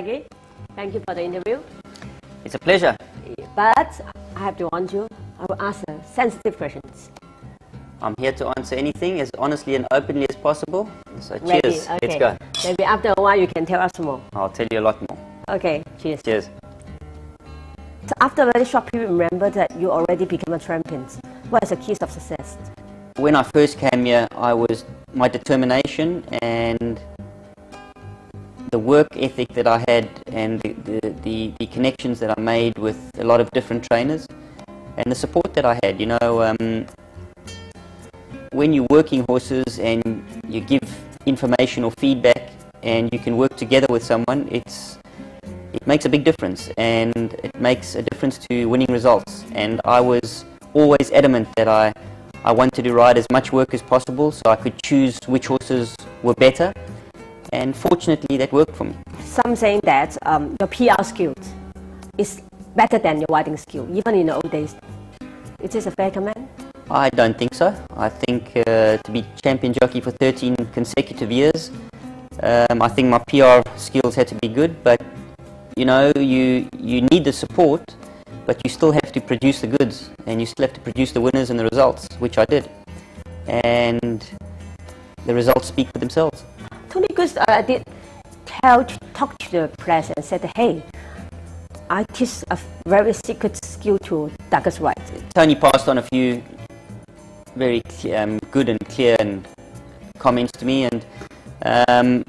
Shaggy. Thank you for the interview. It's a pleasure. But I have to warn you, I will ask sensitive questions. I'm here to answer anything as honestly and openly as possible. So Ready? cheers. Okay. Let's go. Maybe after a while you can tell us more. I'll tell you a lot more. Okay, cheers. Cheers. So after a very short period, remember that you already became a champion. What is the keys of success? When I first came here, my determination and the work ethic that I had and the connections that I made with a lot of different trainers and the support that I had. You know, when you're working horses and you give information or feedback and you can work together with someone, it makes a big difference, and it makes a difference to winning results. And I was always adamant that I wanted to ride as much work as possible so I could choose which horses were better, and fortunately that worked for me. Some saying that your PR skills is better than your riding skill, even in the old days. Is this a fair comment? I don't think so. I think to be champion jockey for 13 consecutive years, I think my PR skills had to be good, but you know, you need the support, but you still have to produce the goods, and you still have to produce the winners and the results, which I did. And the results speak for themselves. Tony, because I did talk to the press and said, hey, I teach a very secret skill to Douglas Whyte. Tony passed on a few very good and clear comments to me, and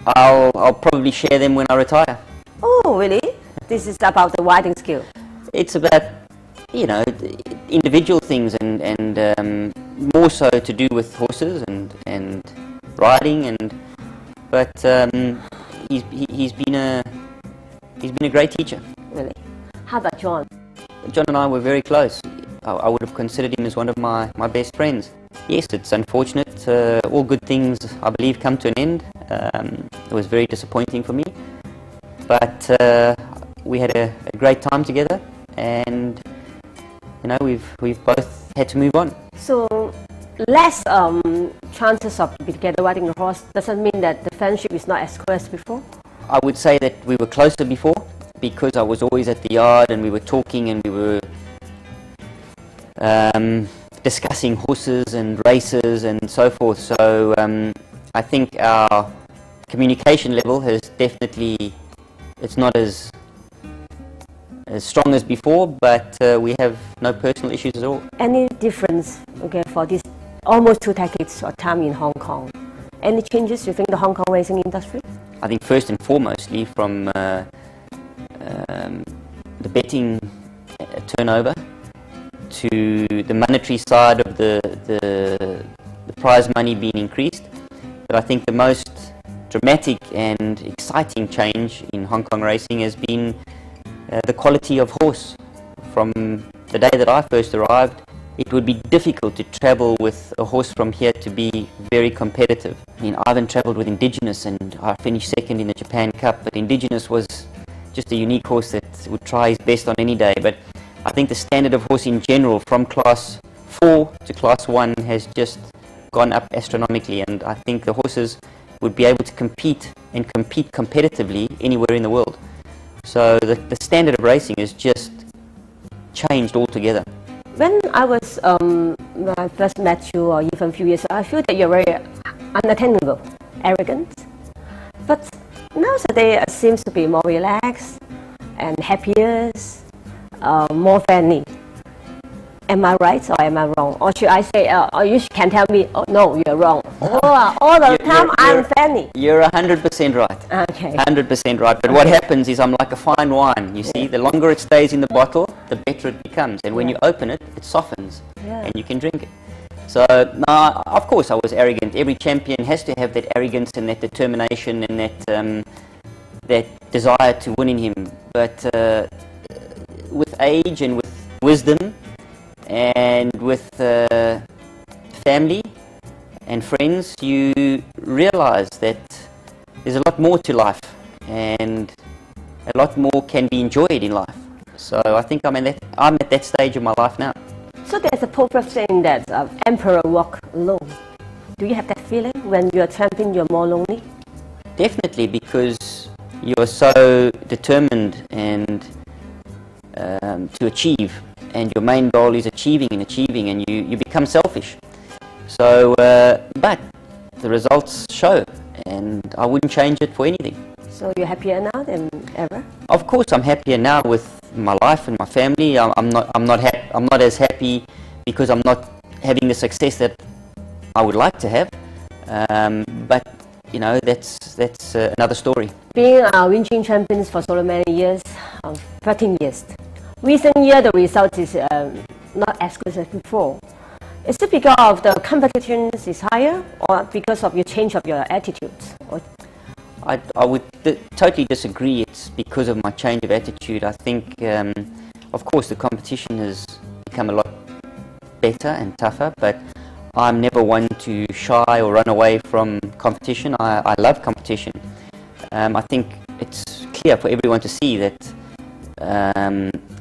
I'll probably share them when I retire. Oh, really? This is about the riding skill? It's about, you know, individual things and more so to do with horses and riding, but he's been a great teacher. Really? How about John? John and I were very close. I would have considered him as one of my best friends. Yes, it's unfortunate. All good things, I believe, come to an end. It was very disappointing for me, but we had a great time together, and you know, we've both had to move on. So less chances of together riding a horse doesn't mean that the friendship is not as close as before? I would say that we were closer before, because I was always at the yard and we were talking and we were discussing horses and races and so forth. So I think our communication level has definitely, it's not as strong as before, but we have no personal issues at all. Any difference, okay, for this almost 2 decades of time in Hong Kong? Any changes you think the Hong Kong racing industry? I think first and foremostly from the betting turnover to the monetary side of the prize money being increased. But I think the most dramatic and exciting change in Hong Kong racing has been the quality of horse. From the day that I first arrived, it would be difficult to travel with a horse from here to be very competitive. I mean, Ivan travelled with Indigenous and I finished second in the Japan Cup, but Indigenous was just a unique horse that would try his best on any day. But I think the standard of horse in general, from class 4 to class 1, has just gone up astronomically, and I think the horses would be able to compete and compete competitively anywhere in the world. So the standard of racing has just changed altogether. When I first met you, or even a few years ago, I feel that you're very unattainable, arrogant. But nowadays it seems to be more relaxed and happier, more friendly. Am I right or am I wrong? Or should I say, or you can tell me, oh, no, you're wrong. All the time I'm friendly. You're 100% right. Okay. 100% right. But what happens is I'm like a fine wine. You see, the longer it stays in the bottle, the better it becomes. And when you open it, it softens, and you can drink it. So, no, of course I was arrogant. Every champion has to have that arrogance and that determination and that desire to win in him. But with age and with wisdom and with family and friends, you realize that there's a lot more to life and a lot more can be enjoyed in life. So I think I'm at that stage of my life now. So there's a proverb saying that emperor walk alone. Do you have that feeling when you're tramping, you're more lonely? Definitely, because you are so determined and to achieve, and your main goal is achieving, and you become selfish. So, but the results show, and I wouldn't change it for anything. So you're happier now than ever? Of course, I'm happier now with my life and my family. I'm not as happy because I'm not having the success that I would like to have. But you know, that's another story. Being winching champions for so many years, 13 years. Recent year the result is not as good as before. Is it because of the competition is higher, or because of your change of your attitudes? Or I would totally disagree. It's because of my change of attitude. I think, of course, the competition has become a lot better and tougher, but I'm never one to shy or run away from competition. I love competition. I think it's clear for everyone to see that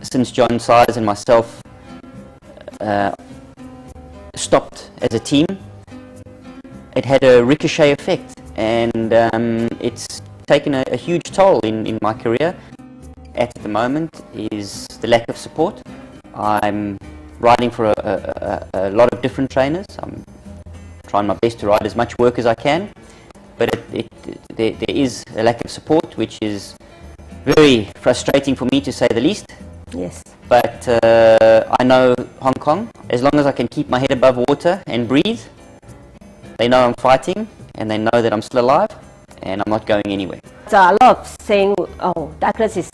since John Size and myself stopped as a team, it had a ricochet effect, and it's taken a huge toll in my career. At the moment is the lack of support. I'm riding for a lot of different trainers. I'm trying my best to ride as much work as I can, but there is a lack of support, which is very frustrating for me, to say the least. yes. But I know Hong Kong, as long as I can keep my head above water and breathe, they know I'm fighting, and they know that I'm still alive, and I'm not going anywhere. So a lot of saying, oh, Douglas is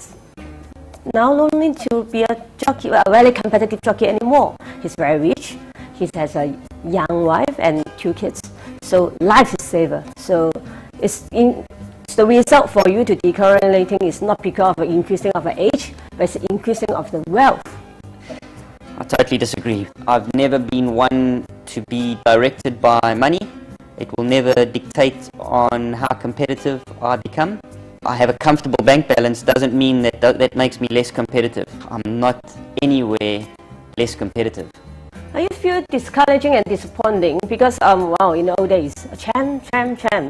now no need to be a jockey, a very competitive jockey anymore. He's very rich. He has a young wife and 2 kids. So life is safer. So it's the result for you to decorrelating is not because of increasing of age, but it's increasing of the wealth. I totally disagree. I've never been one to be directed by money. It will never dictate on how competitive I become. I have a comfortable bank balance doesn't mean that makes me less competitive. I'm not anywhere less competitive. You feel discouraging and disappointing because, well, in the old days, champ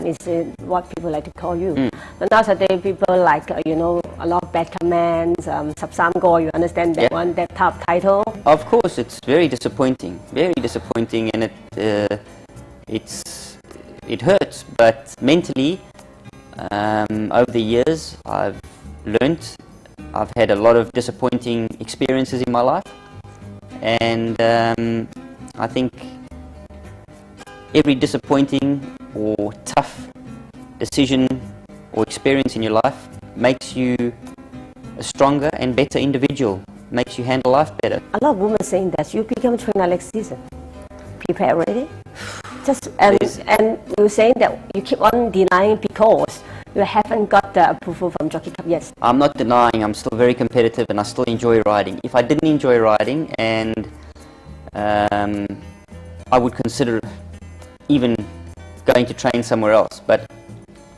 is what people like to call you. But nowadays, people like, you know, a lot of bad comments, you understand that one, that top title? Of course, it's very disappointing, and it hurts, but mentally, over the years, I've learnt. I've had a lot of disappointing experiences in my life, and I think every disappointing or tough decision or experience in your life makes you a stronger and better individual, makes you handle life better. A lot of women saying that you become a trainer next season. Prepare already? Just and you're saying that you keep on denying because you haven't got the approval from Jockey Club yet. I'm not denying. I'm still very competitive, and I still enjoy riding. If I didn't enjoy riding, and I would consider even going to train somewhere else. But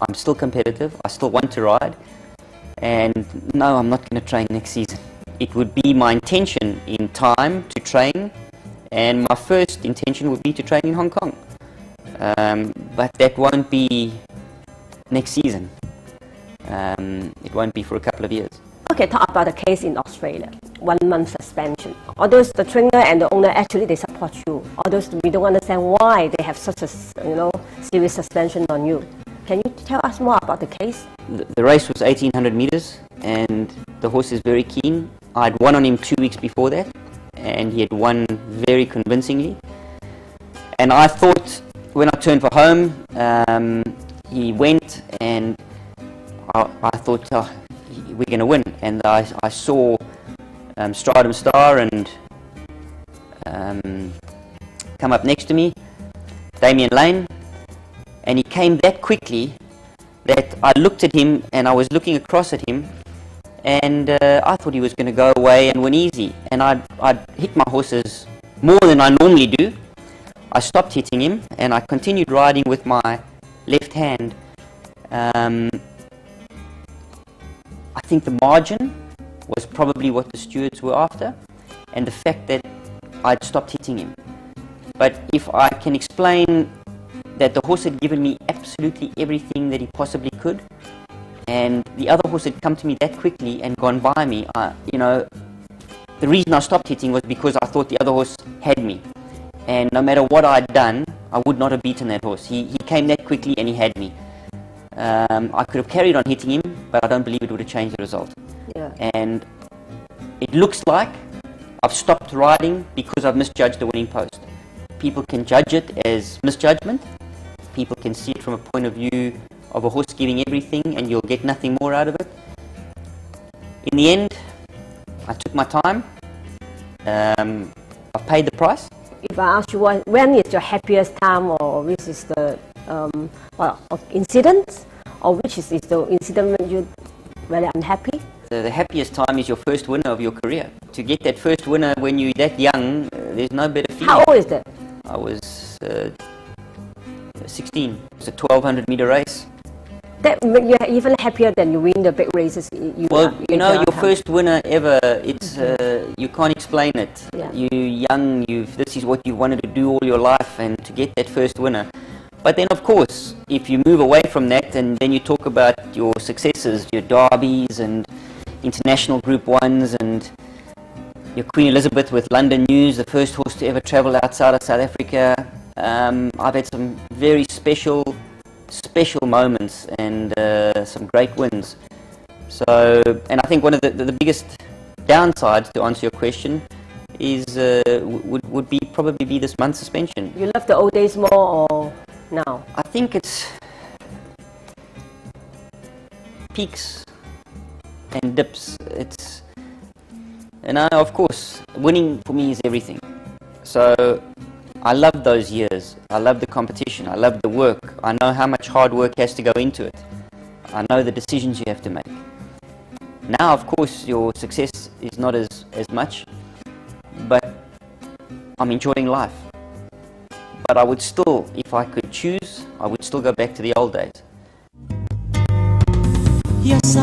I'm still competitive. I still want to ride, and no, I'm not going to train next season. It would be my intention in time to train, and my first intention would be to train in Hong Kong. But that won't be next season. It won't be for a couple of years. Okay, talk about the case in Australia. 1 month suspension. Although the trainer and the owner actually they support you. Although we don't understand why they have such a serious suspension on you. Can you tell us more about the case? The race was 1800 meters, and the horse is very keen. I'd won on him 2 weeks before that, and he had won very convincingly. And I thought, when I turned for home, he went, and I thought, oh, we're going to win. And I saw Stridum Star and come up next to me, Damien Lane, and he came that quickly that I looked at him, and I was looking across at him, and I thought he was going to go away and win easy. And I'd hit my horses more than I normally do. I stopped hitting him, and I continued riding with my left hand. I think the margin was probably what the stewards were after, and the fact that I'd stopped hitting him. But if I can explain that the horse had given me absolutely everything that he possibly could, and the other horse had come to me that quickly and gone by me. You know, the reason I stopped hitting was because I thought the other horse had me, and no matter what I'd done, I would not have beaten that horse. He came that quickly and he had me. I could have carried on hitting him, but I don't believe it would have changed the result. Yeah. And it looks like I've stopped riding because I've misjudged the winning post. People can judge it as misjudgment. People can see it from a point of view of a horse giving everything and you'll get nothing more out of it. In the end, I took my time. I paid the price. If I ask you when is your happiest time, or which is the incident, or which is the incident when you're very unhappy? The happiest time is your first winner of your career. To get that first winner when you're that young, there's no better feeling. How old is that? I was 16. It's a 1,200 meter race. That make you even happier than you win the big races. You know, your first winner ever. It's you can't explain it. Yeah. You're young. This is what you wanted to do all your life, and to get that first winner. But then, of course, if you move away from that, and then you talk about your successes, your derbies and international Group 1s, and your Queen Elizabeth with London News, the first horse to ever travel outside of South Africa. I've had some very special moments and some great wins. So, and I think one of the biggest downsides, to answer your question, is would probably be this month suspension. You love the old days more or now? I think it's peaks and dips. It's, and of course, winning for me is everything. So I love those years. I love the competition. I love the work. I know how much hard work has to go into it. I know the decisions you have to make. Now, of course, your success is not as much, but I'm enjoying life. But I would still, if I could choose, I would still go back to the old days. Yes,